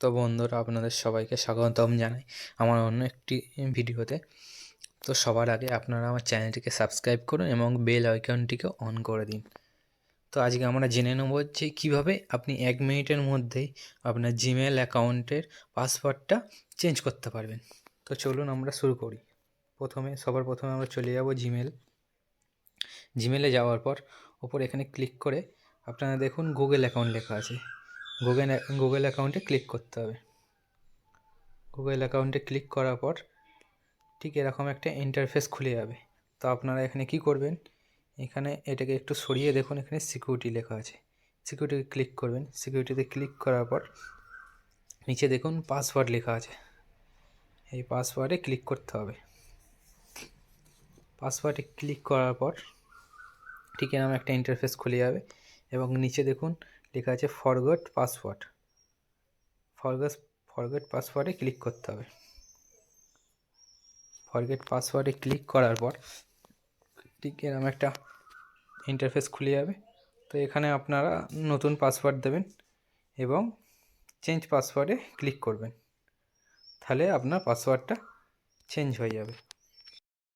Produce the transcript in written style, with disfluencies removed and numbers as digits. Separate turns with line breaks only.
তো বন্ধুরা, আপনাদের সবাইকে স্বাগতম জানাই আমার অন্য একটি ভিডিওতে। তো সবার আগে আপনারা আমার চ্যানেলটিকে সাবস্ক্রাইব করুন এবং বেল আইকনটিকে অন করে দিন। তো আজকে আমরা জেনে নেব যে কীভাবে আপনি 1 মিনিটের মধ্যেই আপনার জিমেল অ্যাকাউন্টের পাসওয়ার্ডটা চেঞ্জ করতে পারবেন। তো চলুন আমরা শুরু করি। সবার প্রথমে আমরা চলে যাব জিমেলে যাওয়ার পর ওপর এখানে ক্লিক করে আপনারা দেখুন গুগল অ্যাকাউন্ট লেখা আছে। গুগল অ্যাকাউন্টে ক্লিক করতে হবে। গুগল অ্যাকাউন্টে ক্লিক করার পর ঠিক এরকম একটা ইন্টারফেস খুলে যাবে। তো আপনারা এখানে কি করবেন, এখানে এটাকে একটু সরিয়ে দেখুন, এখানে সিকিউরিটি লেখা আছে, সিকিউরিটিতে ক্লিক করবেন। সিকিউরিটিতে ক্লিক করার পর নিচে দেখুন পাসওয়ার্ড লেখা আছে, এই পাসওয়ার্ডে ক্লিক করতে হবে। পাসওয়ার্ডে ক্লিক করার পর ঠিক এরকম একটা ইন্টারফেস খুলে যাবে এবং নিচে দেখুন লেখা আছে ফরগট পাসওয়ার্ড। ফরগট পাসওয়ার্ডে ক্লিক করতে হবে। ফরগেট পাসওয়ার্ডে ক্লিক করার পর ঠিক এরকম একটা ইন্টারফেস খুলে যাবে। তো এখানে আপনারা নতুন পাসওয়ার্ড দেবেন এবং চেঞ্জ পাসওয়ার্ডে ক্লিক করবেন, তাহলে আপনার পাসওয়ার্ডটা চেঞ্জ হয়ে যাবে।